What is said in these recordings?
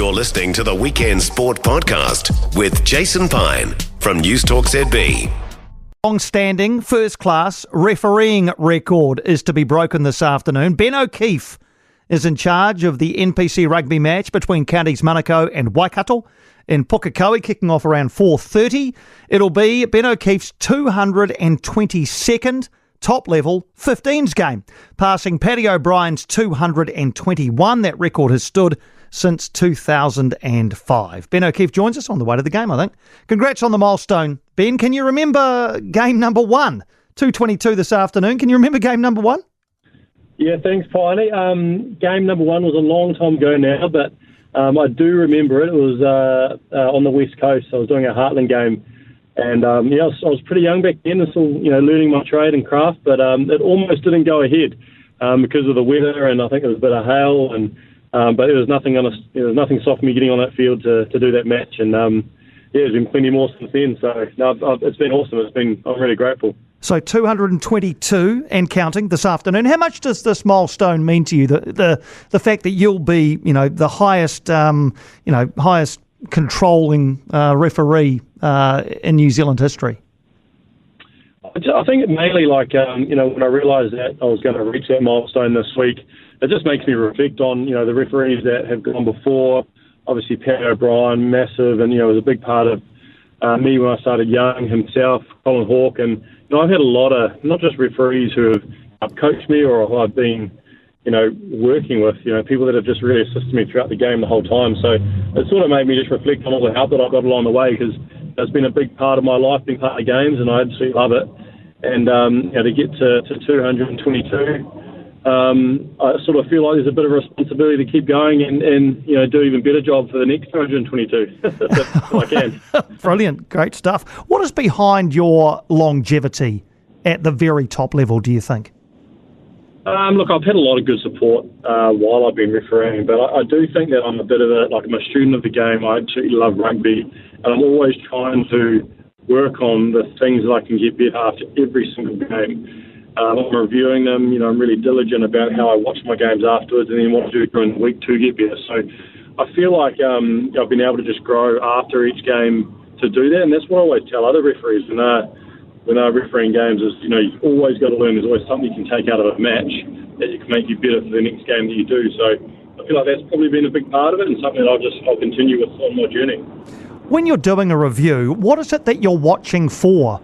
You're listening to the Weekend Sport Podcast with Jason Pine from News Talk ZB. Long-standing first-class refereeing record is to be broken this afternoon. Ben O'Keefe is in charge of the NPC rugby match between counties Manukau and Waikato in Pukekohe, kicking off around 4:30. It'll be Ben O'Keefe's 222nd top-level 15s game, passing Paddy O'Brien's 221. That record has stood since 2005. Ben O'Keefe joins us on the way to the game, I think. Congrats on the milestone, Ben. Can you remember game number one? 222 this afternoon. Can you remember game number one? Yeah, thanks, Piney. Game number one was a long time ago now, but I do remember it. It was on the West Coast. I was doing a Heartland game, and I was pretty young back then, and still learning my trade and craft. But it almost didn't go ahead because of the weather, and I think there was a bit of hail, and but there was nothing stopping me getting on that field to do that match, and there's been plenty more since then. So no, it's been awesome. I'm really grateful. So 222 and counting this afternoon. How much does this milestone mean to you? The fact that you'll be, the highest, highest controlling referee in New Zealand history. I think it mainly when I realised that I was going to reach that milestone this week, it just makes me reflect on the referees that have gone before. Obviously, Paddy O'Brien, massive, and was a big part of me when I started young. Himself, Colin Hawke, and I've had a lot of not just referees who have coached me or who I've been working with, people that have just really assisted me throughout the game the whole time. So it sort of made me just reflect on all the help that I've got along the way, because it's been a big part of my life, being part of games, and I absolutely love it. And to get to 222, I sort of feel like there's a bit of a responsibility to keep going and do even better job for the next 222 if I can. Brilliant, great stuff. What is behind your longevity at the very top level, do you think? Look, I've had a lot of good support while I've been refereeing, but I do think that I'm a bit of I'm a student of the game. I absolutely love rugby, and I'm always trying to work on the things that I can get better after every single game. I'm reviewing them, I'm really diligent about how I watch my games afterwards and then what I do during the week to get better. So I feel like I've been able to just grow after each game to do that, and that's what I always tell other referees when they're refereeing games is, you've always got to learn. There's always something you can take out of a match that can make you better for the next game that you do. So I feel like that's probably been a big part of it, and something that I'll continue with on my journey. When you're doing a review, what is it that you're watching for?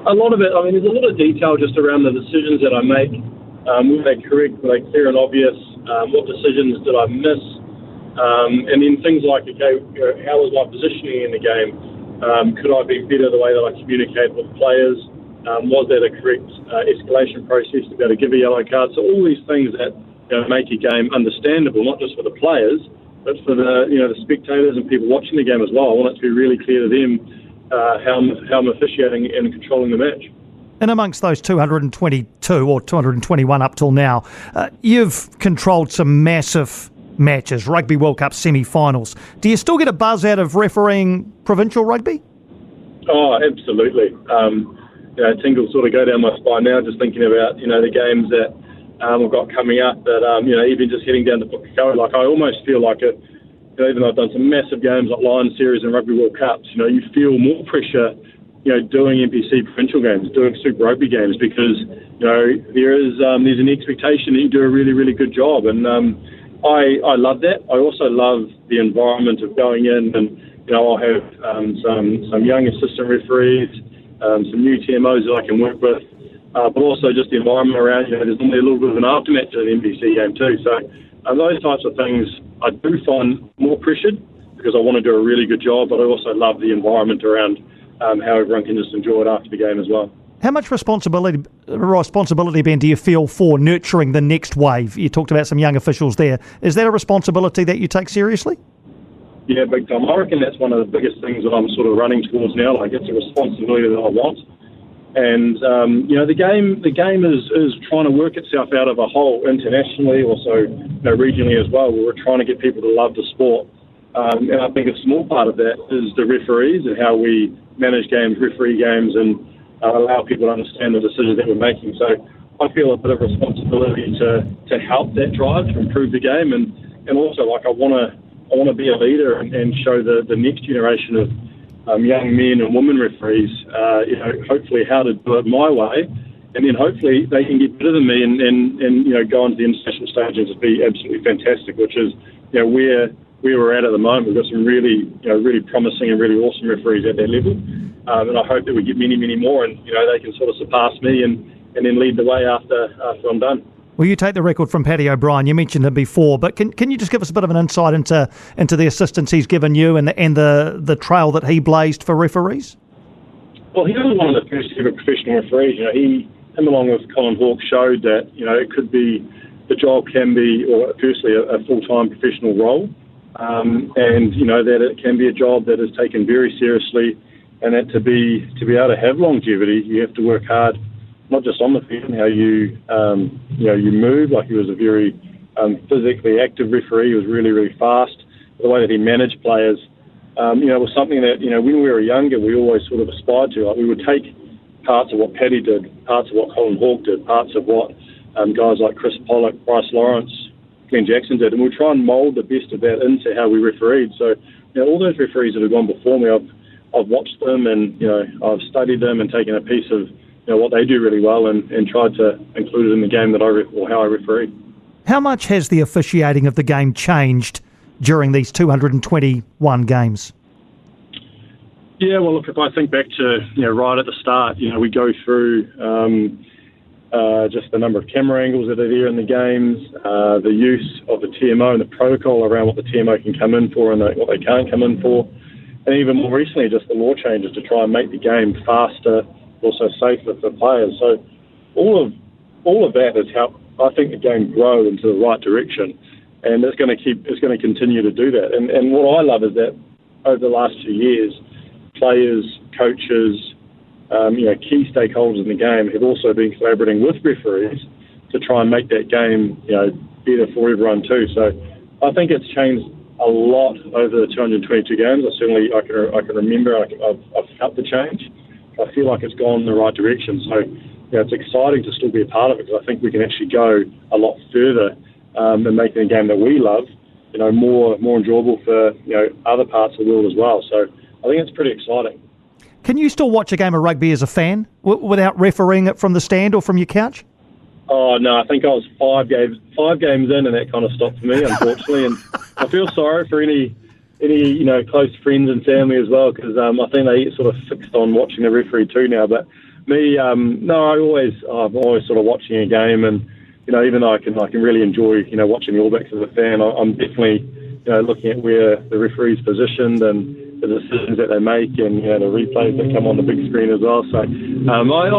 A lot of it, there's a lot of detail just around the decisions that I make. Were they correct? Were they clear and obvious? What decisions did I miss? And then things like, how was my positioning in the game? Could I be better the way that I communicate with players? Was that a correct escalation process to be able to give a yellow card? So all these things that make a game understandable, not just for the players, but for the the spectators and people watching the game as well. I want it to be really clear to them how I'm officiating and controlling the match. And amongst those 222 or 221 up till now, you've controlled some massive matches, Rugby World Cup semi-finals. Do you still get a buzz out of refereeing provincial rugby? Oh, absolutely. Tingles sort of go down my spine now just thinking about, the games that we've got coming up. That, even just heading down to Pukekohe, I almost feel like it, even though I've done some massive games like Lions Series and Rugby World Cups, you feel more pressure, doing NPC provincial games, doing Super Rugby games, because, there's an expectation that you do a really, really good job. And I love that. I also love the environment of going in and, I'll have some young assistant referees, some new TMOs that I can work with, but also just the environment around, there's normally a little bit of an aftermatch of the NPC game too. So those types of things I do find more pressured because I want to do a really good job, but I also love the environment around how everyone can just enjoy it after the game as well. How much responsibility, Ben, do you feel for nurturing the next wave? You talked about some young officials there. Is that a responsibility that you take seriously? Yeah, big time. I reckon that's one of the biggest things that I'm sort of running towards now. It's a responsibility that I want. And, the game is trying to work itself out of a hole internationally, also regionally as well, where we're trying to get people to love the sport. And I think a small part of that is the referees and how we manage games, referee games, and allow people to understand the decisions that we're making. So I feel a bit of responsibility to help that drive, to improve the game. And and also like I want to be a leader and show the next generation of young men and women referees, hopefully how to do it my way, and then hopefully they can get better than me and go on to the international stage and just be absolutely fantastic, which is where we're at the moment. We've got some really really promising and really awesome referees at that level, and I hope that we get many more, and they can sort of surpass me and then lead the way after I'm done. Well, you take the record from Paddy O'Brien. You mentioned him before, but can you just give us a bit of an insight into the assistance he's given you and the trail that he blazed for referees? Well, he was one of the first ever professional referees. Him along with Colin Hawke showed that it could be, the job can be, or firstly a full-time professional role, and that it can be a job that is taken very seriously, and that to be able to have longevity, you have to work hard. Not just on the field, how you move. Like, he was a very physically active referee. He was really, really fast. The way that he managed players, was something that when we were younger, we always sort of aspired to. Like, we would take parts of what Paddy did, parts of what Colin Hawke did, parts of what guys like Chris Pollock, Bryce Lawrence, Glenn Jackson did, and we'd try and mould the best of that into how we refereed. So, all those referees that have gone before me, I've watched them, and I've studied them and taken a piece of what they do really well and tried to include it in the game that how I referee. How much has the officiating of the game changed during these 221 games? Yeah, well, look, if I think back to right at the start, we go through just the number of camera angles that are there in the games, the use of the TMO and the protocol around what the TMO can come in for and what they can't come in for, and even more recently, just the law changes to try and make the game faster, also safer for players. So all of that has helped, I think, the game grow into the right direction, and it's going to continue to do that. And what I love is that over the last few years, players, coaches, key stakeholders in the game have also been collaborating with referees to try and make that game better for everyone too. So I think it's changed a lot over the 222 games. I can remember I've felt the change. I feel like it's gone in the right direction. So, it's exciting to still be a part of it, because I think we can actually go a lot further in making a game that we love, more enjoyable for other parts of the world as well. So I think it's pretty exciting. Can you still watch a game of rugby as a fan without refereeing it from the stand or from your couch? Oh no, I think I was five games in, and that kind of stopped for me, unfortunately. And I feel sorry for any close friends and family as well, because I think they sort of fixed on watching the referee too now. But me, I'm always sort of watching a game, and even though I can really enjoy watching the All Blacks as a fan, I'm definitely looking at where the referee's positioned and the decisions that they make, and the replays that come on the big screen as well. So I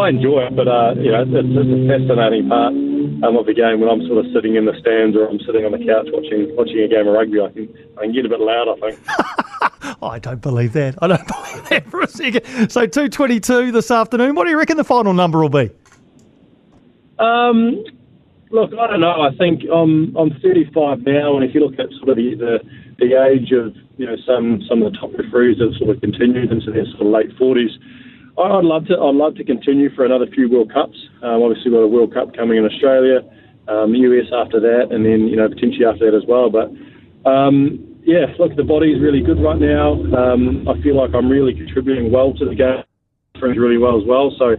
enjoy it, but it's a fascinating part of the game when I'm sort of sitting in the stands or I'm sitting on the couch watching a game of rugby. I can get a bit loud, I think. I don't believe that. I don't believe that for a second. So 222 this afternoon. What do you reckon the final number will be? Look, I don't know. I think I'm 35 now, and if you look at sort of the age of some of the top referees that sort of continued into their sort of late 40s, I'd love to continue for another few World Cups. Obviously, we've got a World Cup coming in Australia, the US after that, and then potentially after that as well. But look, the body's really good right now. I feel like I'm really contributing well to the game, really well as well. So.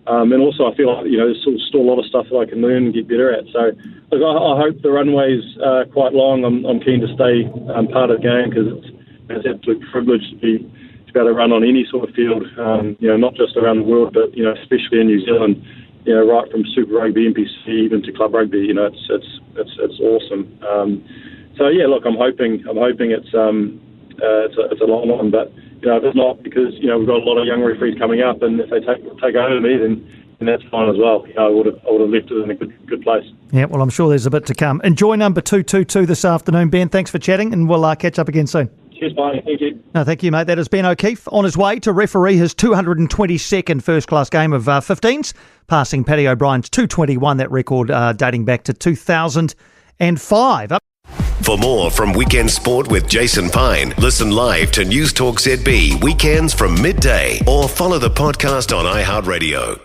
And also, I feel like there's still a lot of stuff that I can learn and get better at. So, look, I hope the runway's quite long. I'm keen to stay part of the game, because it's an absolute privilege to be able to run on any sort of field. Not just around the world, but especially in New Zealand. Right from Super Rugby, NPC, even to club rugby. It's awesome. So yeah, look, I'm hoping it's a long one, but. If it's not, because we've got a lot of young referees coming up, and if they take over me, then that's fine as well. I would have left it in a good place. Yeah, well, I'm sure there's a bit to come. Enjoy number 222 this afternoon, Ben. Thanks for chatting, and we'll catch up again soon. Cheers, Piney. Thank you. No, thank you, mate. That is Ben O'Keefe on his way to referee his 222nd first-class game of 15s, passing Paddy O'Brien's 221, that record dating back to 2005. For more from Weekend Sport with Jason Pine, listen live to News Talk ZB weekends from midday, or follow the podcast on iHeartRadio.